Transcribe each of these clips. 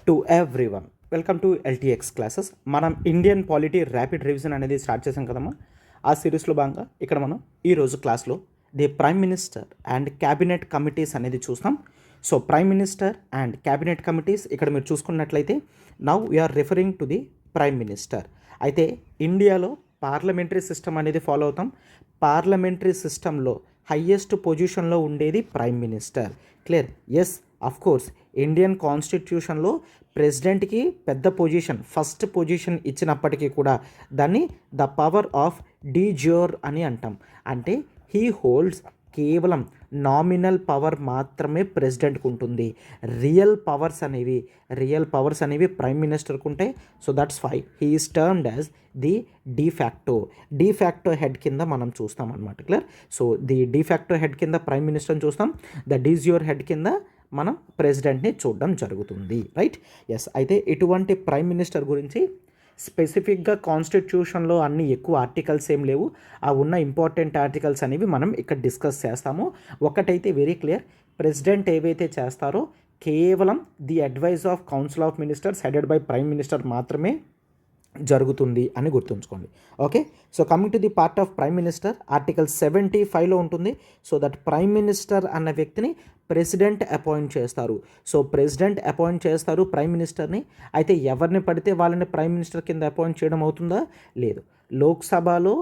To everyone, welcome to LTX classes. మనం Indian polity rapid revision అనేది start చేసాం కదమ్మా. ఆ సిరీస్లో భాగంగా ఇక్కడ మనం ఈరోజు క్లాస్లో the prime minister and cabinet committees అనేది చూస్తాం. So prime minister and cabinet committees ఇక్కడ మీరు చూసుకున్నట్లయితే now we're referring to the prime minister. అయితే ఇండియాలో పార్లమెంటరీ సిస్టమ్ అనేది ఫాలో అవుతాం. పార్లమెంటరీ సిస్టంలో హయ్యెస్ట్ పొజిషన్లో ఉండేది prime minister. Clear? Yes, of course Indian కాన్స్టిట్యూషన్లో ప్రెసిడెంట్కి పెద్ద పొజిషన్, ఫస్ట్ పొజిషన్ ఇచ్చినప్పటికీ కూడా దాన్ని the power of de jure అని అంటాం. అంటే హీ హోల్డ్స్ కేవలం నామినల్ పవర్ మాత్రమే ప్రెసిడెంట్కి ఉంటుంది. రియల్ పవర్స్ అనేవి ప్రైమ్ మినిస్టర్కి ఉంటాయి. So that's why he is termed as the de facto head కింద మనం చూస్తాం అనమాట. Clear? So the de facto head కింద ప్రైమ్ మినిస్టర్ని చూస్తాం, ద డిజ్యూర్ హెడ్ కింద మనం ప్రెసిడెంట్ని చూడడం జరుగుతుంది. రైట్? ఎస్. అయితే ఇటువంటి ప్రైమ్ మినిస్టర్ గురించి స్పెసిఫిక్గా కాన్స్టిట్యూషన్లో అన్ని ఎక్కువ ఆర్టికల్స్ ఏం లేవు. ఆ ఉన్న ఇంపార్టెంట్ ఆర్టికల్స్ అనేవి మనం ఇక్కడ డిస్కస్ చేస్తాము. ఒకటైతే వెరీ క్లియర్, ప్రెసిడెంట్ ఏవైతే చేస్తారో కేవలం the advice of council of ministers headed by prime minister మాత్రమే జరుగుతుంది అని గుర్తుంచుకోండి. Okay. So coming to the part of prime minister, article 75లో ఉంటుంది. సో దట్ ప్రైమ్ మినిస్టర్ అన్న వ్యక్తిని ప్రెసిడెంట్ అపాయింట్ చేస్తారు. సో ప్రెసిడెంట్ అపాయింట్ చేస్తారు ప్రైమ్ మినిస్టర్ని. అయితే ఎవరిని పడితే వాళ్ళని ప్రైమ్ మినిస్టర్ కింద అపాయింట్ చేయడం అవుతుందా? లేదు. లోక్సభలో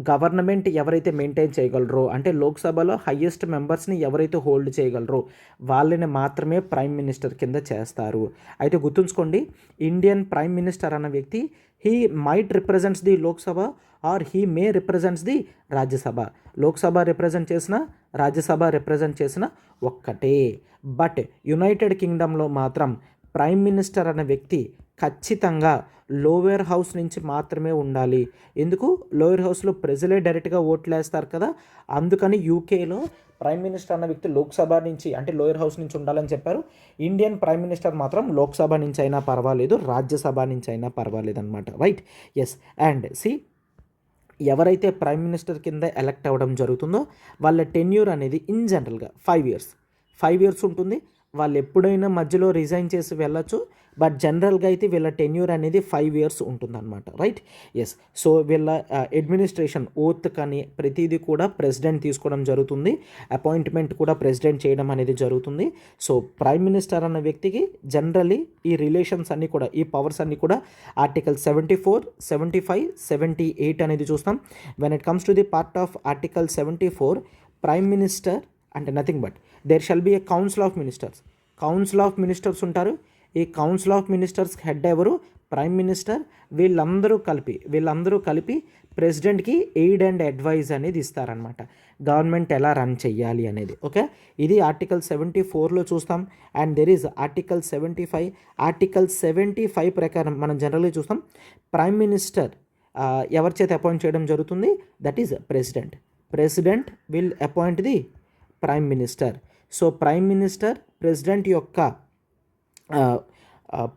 గవర్నమెంట్ ఎవరైతే మెయింటైన్ చేయగలరో, అంటే లోక్సభలో హయ్యెస్ట్ మెంబర్స్ని ఎవరైతే హోల్డ్ చేయగలరో వాళ్ళని మాత్రమే ప్రైమ్ మినిస్టర్ కింద చేస్తారు. అయితే గుర్తుంచుకోండి, ఇండియన్ ప్రైమ్ మినిస్టర్ అన్న వ్యక్తి he might represents the Lok Sabha or he may represents the Rajya Sabha. Lok Sabha represent చేసిన, రాజ్యసభ రిప్రజెంట్ చేసిన ఒక్కటే. బట్ యునైటెడ్ కింగ్డమ్లో మాత్రం ప్రైమ్ మినిస్టర్ అనే వ్యక్తి ఖచ్చితంగా లోయర్ హౌస్ నుంచి మాత్రమే ఉండాలి. ఎందుకు? లోయర్ హౌస్లో ప్రజలే డైరెక్ట్గా ఓట్లు వేస్తారు కదా. అందుకని యూకేలో ప్రైమ్ మినిస్టర్ అన్న వ్యక్తి లోక్సభ నుంచి, అంటే లోయర్ హౌస్ నుంచి ఉండాలని చెప్పారు. ఇండియన్ ప్రైమ్ మినిస్టర్ మాత్రం లోక్సభ నుంచి అయినా పర్వాలేదు, రాజ్యసభ నుంచి అయినా పర్వాలేదు అనమాట. రైట్? ఎస్. అండ్ సి, ఎవరైతే ప్రైమ్ మినిస్టర్ కింద ఎలక్ట్ అవ్వడం జరుగుతుందో వాళ్ళ టెన్యూర్ అనేది ఇన్ జనరల్గా 5 years ఉంటుంది. వాళ్ళు ఎప్పుడైనా మధ్యలో రిజైన్ చేసి వెళ్ళచ్చు. బట్ జనరల్గా అయితే వీళ్ళ టెన్యూర్ అనేది 5 years ఉంటుందన్నమాట. రైట్? ఎస్. సో వీళ్ళ అడ్మినిస్ట్రేషన్ ఓత్ కానీ ప్రతిదీ కూడా ప్రెసిడెంట్ తీసుకోవడం జరుగుతుంది. అపాయింట్మెంట్ కూడా ప్రెసిడెంట్ చేయడం అనేది జరుగుతుంది. సో ప్రైమ్ మినిస్టర్ అన్న వ్యక్తికి జనరల్లీ ఈ రిలేషన్స్ అన్నీ కూడా, ఈ పవర్స్ అన్నీ కూడా ఆర్టికల్ 74, 75, 78 అనేది చూస్తాం. When it comes to the part of article 74, prime minister అంటే nothing but there shall be a council of ministers ఉంటారు. ఈ కౌన్సిల్ ఆఫ్ మినిస్టర్స్ హెడ్ ఎవరు? Prime minister. వీళ్ళందరూ కలిపి ప్రెసిడెంట్కి ఎయిడ్ అండ్ అడ్వైజ్ అనేది ఇస్తారనమాట, గవర్నమెంట్ ఎలా రన్ చెయ్యాలి అనేది. ఓకే, ఇది ఆర్టికల్ 74లో చూస్తాం. And there is article 75. Article 75 ప్రకారం మనం జనరల్గా చూస్తాం, ప్రైమ్ మినిస్టర్ ఎవరి చేత అపాయింట్ చేయడం జరుగుతుంది? That is president will appoint the prime minister. So prime minister president యొక్క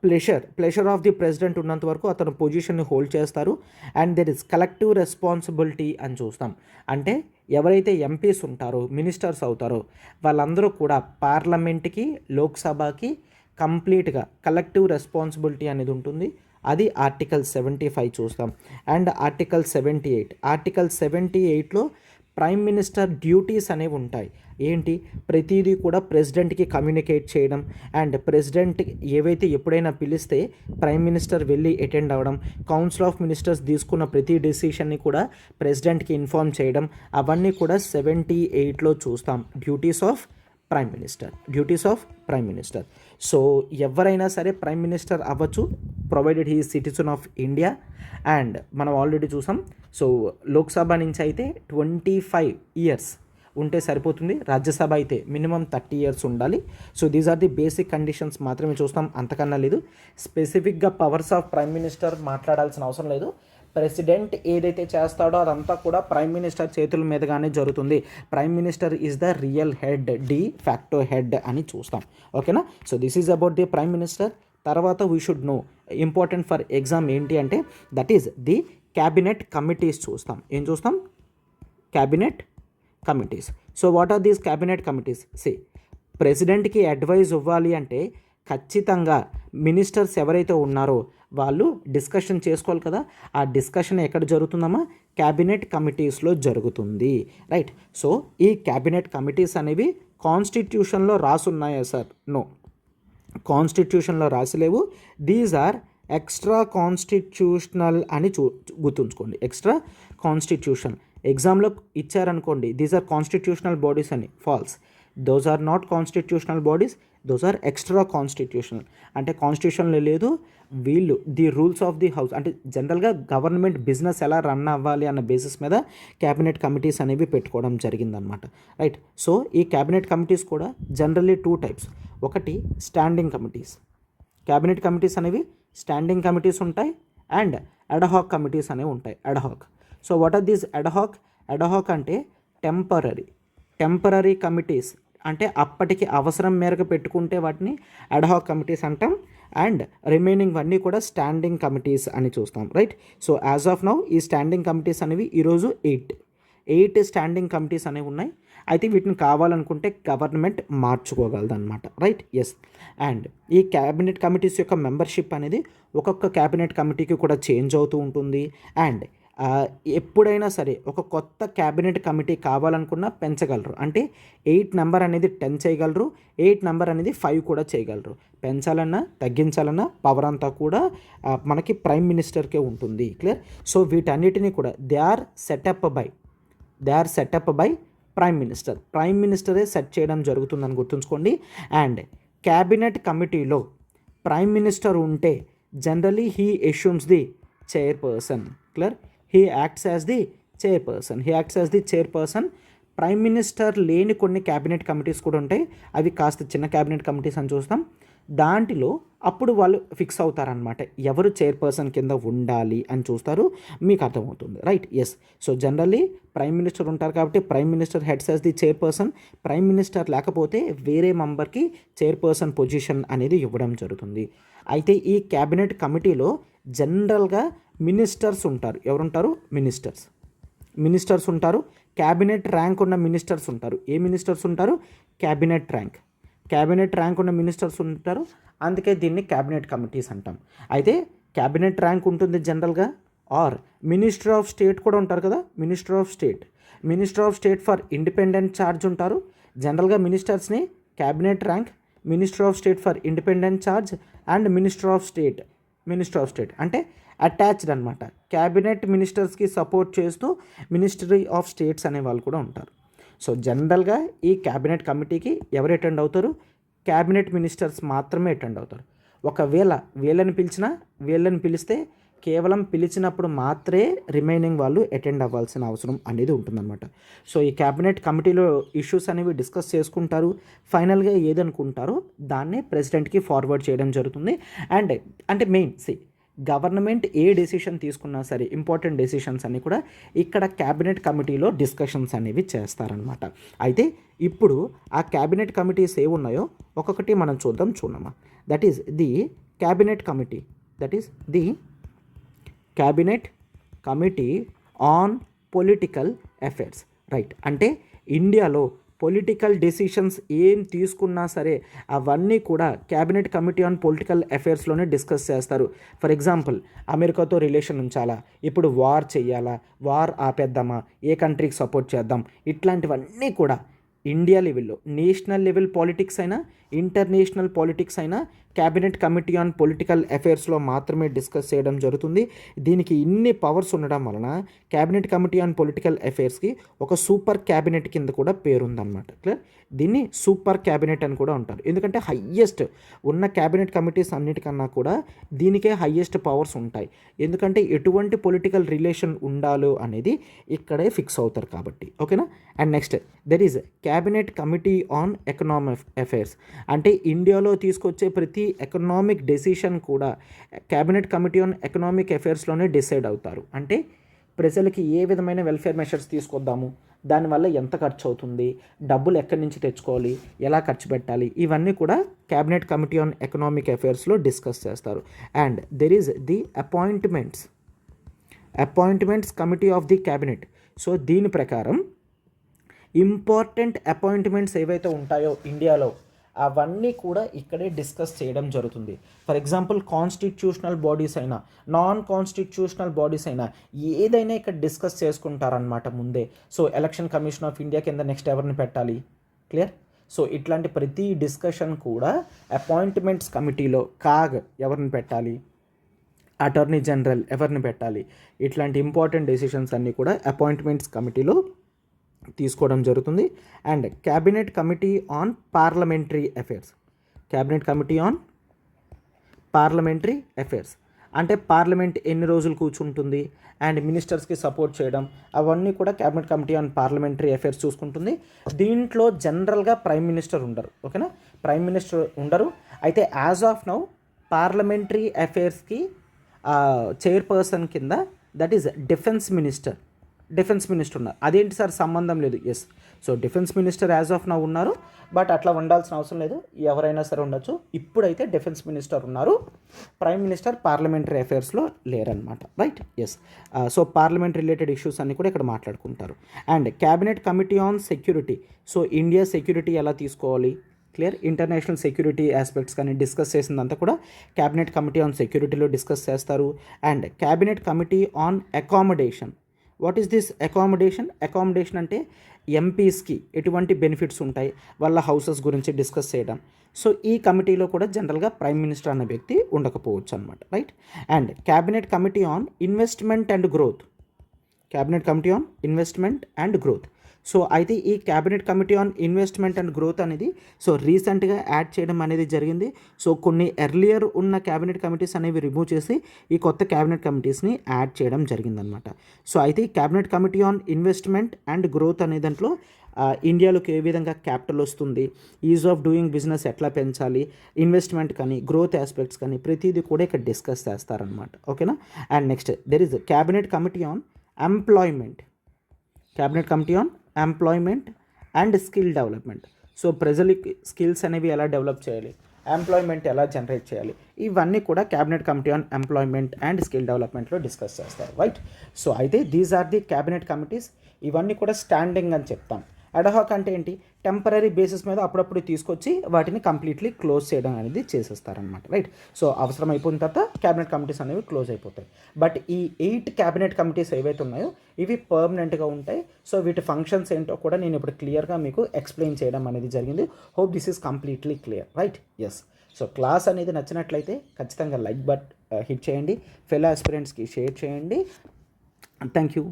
ప్లెషర్ ఆఫ్ ది ప్రెసిడెంట్ ఉన్నంత వరకు అతను పొజిషన్ని హోల్డ్ చేస్తారు. And there is collective responsibility అని చూస్తాం. అంటే ఎవరైతే ఎంపీస్ ఉంటారో, మినిస్టర్స్ అవుతారో వాళ్ళందరూ కూడా పార్లమెంట్కి, లోక్సభకి కంప్లీట్గా కలెక్టివ్ రెస్పాన్సిబిలిటీ అనేది ఉంటుంది. అది ఆర్టికల్ 75 చూస్తాం. అండ్ ఆర్టికల్ 78లో ప్రైమ్ మినిస్టర్ డ్యూటీస్ అనేవి ఉంటాయి. ఏంటి? ప్రతిదీ కూడా ప్రెసిడెంట్కి కమ్యూనికేట్ చేయడం, అండ్ ప్రెసిడెంట్ ఏవైతే ఎప్పుడైనా పిలిస్తే ప్రైమ్ మినిస్టర్ వెళ్ళి అటెండ్ అవ్వడం, కౌన్సిల్ ఆఫ్ మినిస్టర్స్ తీసుకున్న ప్రతి డెసిషన్ని కూడా ప్రెసిడెంట్కి ఇన్ఫార్మ్ చేయడం, అవన్నీ కూడా 78లో చూస్తాం. Duties of prime minister. So ఎవరైనా సరే ప్రైమ్ మినిస్టర్ అవ్వచ్చు, provided he is citizen of India. And మనం ఆల్రెడీ చూసాం. సో లోక్సభ నుంచి అయితే 25 years ఉంటే సరిపోతుంది. రాజ్యసభ అయితే మినిమం 30 years ఉండాలి. So these are the basic conditions మాత్రమే చూస్తాం, అంతకన్నా లేదు. స్పెసిఫిక్గా పవర్స్ ఆఫ్ ప్రైమ్ మినిస్టర్ మాట్లాడాల్సిన అవసరం లేదు. ప్రెసిడెంట్ ఏదైతే చేస్తాడో అదంతా కూడా ప్రైమ్ మినిస్టర్ చేతుల మీదుగానే జరుగుతుంది. Prime minister is the real head, de facto head అని చూస్తాం. ఓకేనా? So this is about the prime minister. తర్వాత we should know, important for exam ఏంటి అంటే that is the cabinet committees చూస్తాం. ఏం చూస్తాం? Cabinet committees. So what are these cabinet committees? ప్రెసిడెంట్కి అడ్వైజ్ ఇవ్వాలి అంటే ఖచ్చితంగా మినిస్టర్స్ ఎవరైతే ఉన్నారో వాళ్ళు డిస్కషన్ చేసుకోవాలి కదా. ఆ డిస్కషన్ ఎక్కడ జరుగుతుందమ్మా? క్యాబినెట్ కమిటీస్లో జరుగుతుంది, రైట్. సో ఈ క్యాబినెట్ కమిటీస్ అనేవి కాన్స్టిట్యూషన్లో రాసున్నాయా సార్? నో, కాన్స్టిట్యూషన్లో రాసిలేవు. దీస్ ఆర్ ఎక్స్ట్రా కాన్స్టిట్యూషనల్ అని గుర్తుంచుకోండి. ఎక్స్ట్రా కాన్స్టిట్యూషన్ ఎగ్జామ్లో ఇచ్చారనుకోండి, దీస్ ఆర్ కాన్స్టిట్యూషనల్ బాడీస్ అని. False. Those are not constitutional bodies, those are extra constitutional. అంటే కాన్స్టిట్యూషన్లో లేదు, వీళ్ళు the rules of the house అంటే జనరల్గా గవర్నమెంట్ బిజినెస్ ఎలా రన్ అవ్వాలి అన్న బేసిస్ మీద క్యాబినెట్ కమిటీస్ అనేవి పెట్టుకోవడం జరిగిందనమాట, రైట్. సో ఈ క్యాబినెట్ కమిటీస్ కూడా జనరల్లీ 2 టైప్స్. ఒకటి స్టాండింగ్ కమిటీస్. క్యాబినెట్ కమిటీస్ అనేవి స్టాండింగ్ కమిటీస్ ఉంటాయి అండ్ అడ్హాక్ కమిటీస్ అనేవి ఉంటాయి. Ad hoc. So what are these ad hoc? Ad hoc అంటే టెంపరరీ కమిటీస్, అంటే అప్పటికి అవసరం మేరకు పెట్టుకుంటే వాటిని అడ్హాక్ కమిటీస్ అంటాం. అండ్ రిమైనింగ్ అన్నీ కూడా స్టాండింగ్ కమిటీస్ అని చూస్తాం, right. So as of now ఈ స్టాండింగ్ కమిటీస్ అనేవి ఈరోజు 8 స్టాండింగ్ కమిటీస్ అనేవి ఉన్నాయి. అయితే వీటిని కావాలనుకుంటే గవర్నమెంట్ మార్చుకోగలదు అనమాట, రైట్. ఎస్. అండ్ ఈ క్యాబినెట్ కమిటీస్ యొక్క మెంబర్షిప్ అనేది ఒక్కొక్క క్యాబినెట్ కమిటీకి కూడా చేంజ్ అవుతూ ఉంటుంది. అండ్ ఎప్పుడైనా సరే ఒక కొత్త క్యాబినెట్ కమిటీ కావాలనుకున్నా పెంచగలరు. అంటే 8 నెంబర్ అనేది 10 చేయగలరు, 8 నెంబర్ అనేది 5 కూడా చేయగలరు. పెంచాలన్నా తగ్గించాలన్నా పవర్ అంతా కూడా మనకి ప్రైమ్ మినిస్టర్కే ఉంటుంది. క్లియర్. సో వీటన్నిటినీ కూడా they are set up by prime minister. Prime మినిస్టరే సెట్ చేయడం జరుగుతుందని గుర్తుంచుకోండి. అండ్ క్యాబినెట్ కమిటీలో ప్రైమ్ మినిస్టర్ ఉంటే generally he assumes the chairperson. Clear. He acts as the chairperson. Prime minister లేని కొన్ని క్యాబినెట్ కమిటీస్ కూడా ఉంటాయి, అవి కాస్త చిన్న క్యాబినెట్ కమిటీస్ అని చూస్తాం. దాంట్లో అప్పుడు వాళ్ళు ఫిక్స్ అవుతారనమాట, ఎవరు చైర్పర్సన్ కింద ఉండాలి అని చూస్తారు. మీకు అర్థమవుతుంది, right. Yes. So generally prime minister ఉంటారు కాబట్టి prime minister heads as the chairperson. Prime minister లేకపోతే వేరే మెంబర్కి చైర్పర్సన్ పొజిషన్ అనేది ఇవ్వడం జరుగుతుంది. అయితే ఈ క్యాబినెట్ కమిటీలో జనరల్గా మినిస్టర్స్ ఉంటారు. ఎవరుంటారు? మినిస్టర్స్ ఉంటారు. క్యాబినెట్ ర్యాంక్ ఉన్న మినిస్టర్స్ ఉంటారు. ఏ మినిస్టర్స్ ఉంటారు? క్యాబినెట్ ర్యాంక్ ఉన్న మినిస్టర్స్ ఉంటారు. అందుకే దీన్ని క్యాబినెట్ కమిటీస్ అంటాం. అయితే క్యాబినెట్ ర్యాంక్ ఉంటుంది జనరల్గా. ఆర్ మినిస్టర్ ఆఫ్ స్టేట్ కూడా ఉంటారు కదా. Minister of state for independent charge ఉంటారు. జనరల్గా మినిస్టర్స్ని cabinet rank, minister of state for independent charge and minister of state అంటే అటాచ్డ్ అనమాట. క్యాబినెట్ మినిస్టర్స్కి సపోర్ట్ చేస్తూ మినిస్ట్రీ ఆఫ్ స్టేట్స్ అనే వాళ్ళు కూడా ఉంటారు. సో జనరల్గా ఈ క్యాబినెట్ కమిటీకి ఎవరు అటెండ్ అవుతారు? క్యాబినెట్ మినిస్టర్స్ మాత్రమే అటెండ్ అవుతారు. ఒకవేళ వీళ్ళని పిలిస్తే కేవలం పిలిచినప్పుడు మాత్రమే రిమైనింగ్ వాళ్ళు అటెండ్ అవ్వాల్సిన అవసరం అనేది ఉంటుందన్నమాట. సో ఈ క్యాబినెట్ కమిటీలో ఇష్యూస్ అనేవి డిస్కస్ చేసుకుంటారు. ఫైనల్గా ఏదనుకుంటారో దాన్నే ప్రెసిడెంట్కి ఫార్వర్డ్ చేయడం జరుగుతుంది. అండ్ అంటే మెయిన్ గవర్నమెంట్ ఏ డెసిషన్ తీసుకున్నా సరే ఇంపార్టెంట్ డెసిషన్స్ అన్నీ కూడా ఇక్కడ క్యాబినెట్ కమిటీలో డిస్కషన్స్ అనేవి చేస్తారనమాట. అయితే ఇప్పుడు ఆ క్యాబినెట్ కమిటీస్ ఏ ఉన్నాయో ఒక్కొక్కటి మనం చూడమ్మా. That is the cabinet committee on political affairs, right. అంటే ఇండియాలో పొలిటికల్ డెసిషన్స్ ఏం తీసుకున్నా సరే అవన్నీ కూడా క్యాబినెట్ కమిటీ ఆన్ పొలిటికల్ అఫైర్స్లోనే డిస్కస్ చేస్తారు. ఫర్ ఎగ్జాంపుల్ అమెరికాతో రిలేషన్ ఉంచాలా, ఇప్పుడు వార్ చేయాలా, వార్ ఆపేద్దామా, ఏ కంట్రీకి సపోర్ట్ చేద్దాం, ఇట్లాంటివన్నీ కూడా ఇండియా లెవెల్లో నేషనల్ లెవెల్ పాలిటిక్స్ అయినా ఇంటర్నేషనల్ పాలిటిక్స్ అయినా క్యాబినెట్ కమిటీ ఆన్ పొలిటికల్ అఫైర్స్లో మాత్రమే డిస్కస్ చేయడం జరుగుతుంది. దీనికి ఇన్ని పవర్స్ ఉండడం వలన క్యాబినెట్ కమిటీ ఆన్ పొలిటికల్ అఫైర్స్కి ఒక సూపర్ క్యాబినెట్ కింద కూడా పేరుందన్నమాట. క్లియర్. దీన్ని సూపర్ క్యాబినెట్ అని కూడా ఉంటారు. ఎందుకంటే హయ్యెస్ట్ ఉన్న క్యాబినెట్ కమిటీస్ అన్నిటికన్నా కూడా దీనికే హయ్యెస్ట్ పవర్స్ ఉంటాయి. ఎందుకంటే ఎటువంటి పొలిటికల్ రిలేషన్ ఉండాలో అనేది ఇక్కడే ఫిక్స్ అవుతారు కాబట్టి. ఓకేనా. And next there is cabinet committee on economic affairs. అంటే ఇండియాలో తీసుకొచ్చే ప్రతి ఎకనామిక్ డెసిషన్ కూడా క్యాబినెట్ కమిటీ ఆన్ ఎకనామిక్ అఫైర్స్లోనే డిసైడ్ అవుతారు. అంటే ప్రజలకి ఏ విధమైన వెల్ఫేర్ మెషర్స్ తీసుకొద్దాము, దానివల్ల ఎంత ఖర్చు అవుతుంది, డబ్బులు ఎక్కడి నుంచి తెచ్చుకోవాలి, ఎలా ఖర్చు పెట్టాలి, ఇవన్నీ కూడా క్యాబినెట్ కమిటీ ఆన్ ఎకనామిక్ అఫైర్స్లో డిస్కస్ చేస్తారు. And there is the appointments committee of the cabinet. So దీని ప్రకారం ఇంపార్టెంట్ అపాయింట్మెంట్స్ ఏవైతే ఉంటాయో ఇండియాలో అవన్నీ కూడా ఇక్కడే డిస్కస్ చేయడం జరుగుతుంది. ఫర్ ఎగ్జాంపుల్ కాన్స్టిట్యూషనల్ బాడీస్ అయినా నాన్ కాన్స్టిట్యూషనల్ బాడీస్ అయినా ఏదైనా ఇక్కడ డిస్కస్ చేసుకుంటారనమాట ముందే. So election commission of India కింద నెక్స్ట్ ఎవరిని పెట్టాలి, క్లియర్. సో ఇట్లాంటి ప్రతి డిస్కషన్ కూడా అపాయింట్మెంట్స్ కమిటీలో ఎవరిని పెట్టాలి, అటార్నీ జనరల్ ఎవరిని పెట్టాలి, ఇట్లాంటి ఇంపార్టెంట్ డెసిషన్స్ అన్నీ కూడా అపాయింట్మెంట్స్ కమిటీలో తీసుకోవడం జరుగుతుంది. And cabinet committee on parliamentary affairs, cabinet committee on parliamentary affairs అంటే పార్లమెంట్ ఎన్ని రోజులు కూర్చుంటుంది అండ్ మినిస్టర్స్కి సపోర్ట్ చేయడం, అవన్నీ కూడా cabinet committee on parliamentary affairs చూసుకుంటుంది. దీంట్లో జనరల్గా ప్రైమ్ మినిస్టర్ ఉండరు, ఓకేనా, ప్రైమ్ మినిస్టర్ ఉండరు. అయితే యాజ్ ఆఫ్ నౌ పార్లమెంటరీ అఫైర్స్కి చైర్పర్సన్ కింద దట్ ఈస్ డిఫెన్స్ మినిస్టర్ ఉన్నారు. అదేంటి సార్ సంబంధం లేదు, yes. So defence minister as of now ఉన్నారు, బట్ అట్లా ఉండాల్సిన అవసరం లేదు, ఎవరైనా సరే ఉండొచ్చు. ఇప్పుడైతే డిఫెన్స్ మినిస్టర్ ఉన్నారు, ప్రైమ్ మినిస్టర్ పార్లమెంటరీ అఫైర్స్లో లేరనమాట, right, yes. So parliament related issues అన్నీ కూడా ఇక్కడ మాట్లాడుకుంటారు. And cabinet committee on security, so India security ఎలా తీసుకోవాలి, క్లియర్, ఇంటర్నేషనల్ సెక్యూరిటీ ఆస్పెక్ట్స్ కానీ డిస్కస్ చేసిందంతా కూడా క్యాబినెట్ కమిటీ ఆన్ సెక్యూరిటీలో డిస్కస్ చేస్తారు. And cabinet committee on accommodation, what is this accommodation అంటే ఎంపీస్కి ఎటువంటి బెనిఫిట్స్ ఉంటాయి, వాళ్ళ హౌసెస్ గురించి డిస్కస్ చేయడం. సో ఈ కమిటీలో కూడా జనరల్గా ప్రైమ్ మినిస్టర్ అనే వ్యక్తి ఉండకపోవచ్చు అనమాట, right. And cabinet committee on investment and growth, cabinet committee on investment and growth. So అయితే ఈ cabinet committee on investment and growth అనేది సో రీసెంట్గా యాడ్ చేయడం అనేది జరిగింది. సో కొన్ని ఎర్లియర్ ఉన్న క్యాబినెట్ కమిటీస్ అనేవి రిమూవ్ చేసి ఈ కొత్త క్యాబినెట్ కమిటీస్ని యాడ్ చేయడం జరిగిందనమాట. సో అయితే ఈ cabinet committee on investment and growth అనే దాంట్లో ఇండియాలోకి ఏ విధంగా క్యాపిటల్ వస్తుంది, ఈజ్ ఆఫ్ డూయింగ్ బిజినెస్ ఎట్లా పెంచాలి, ఇన్వెస్ట్మెంట్ కానీ గ్రోత్ ఆస్పెక్ట్స్ కానీ ప్రతిదీ కూడా ఇక్కడ డిస్కస్ చేస్తారనమాట, ఓకేనా. And next there is cabinet committee on employment, cabinet committee on employment and skill development. So ప్రజలకి స్కిల్స్ అనేవి ఎలా డెవలప్ చేయాలి, ఎంప్లాయ్మెంట్ ఎలా జనరేట్ చేయాలి, ఇవన్నీ కూడా cabinet committee on employment and skill డెవలప్మెంట్లో డిస్కస్ చేస్తారు, రైట్. సో అయితే these are the cabinet committees. ఇవన్నీ కూడా స్టాండింగ్ అని చెప్తాం. అడ్హాక్ అంటే ఏంటి, టెంపరీ బేసిస్ మీద అప్పుడప్పుడు తీసుకొచ్చి వాటిని కంప్లీట్లీ క్లోజ్ చేయడం అనేది చేసేస్తారనమాట, రైట్. సో అవసరం అయిపోయిన తర్వాత క్యాబినెట్ కమిటీస్ అనేవి క్లోజ్ అయిపోతాయి. బట్ ఈ 8 క్యాబినెట్ కమిటీస్ ఏవైతే ఉన్నాయో ఇవి పర్మనెంట్గా ఉంటాయి. సో వీటి ఫంక్షన్స్ ఏంటో కూడా నేను ఇప్పుడు క్లియర్గా మీకు ఎక్స్ప్లెయిన్ చేయడం అనేది జరిగింది. Hope this is completely clear, right, yes. So class అనేది నచ్చినట్లయితే ఖచ్చితంగా లైక్ హిట్ చేయండి, ఫెలో ఆస్పిరెంట్స్కి షేర్ చేయండి. Thank you.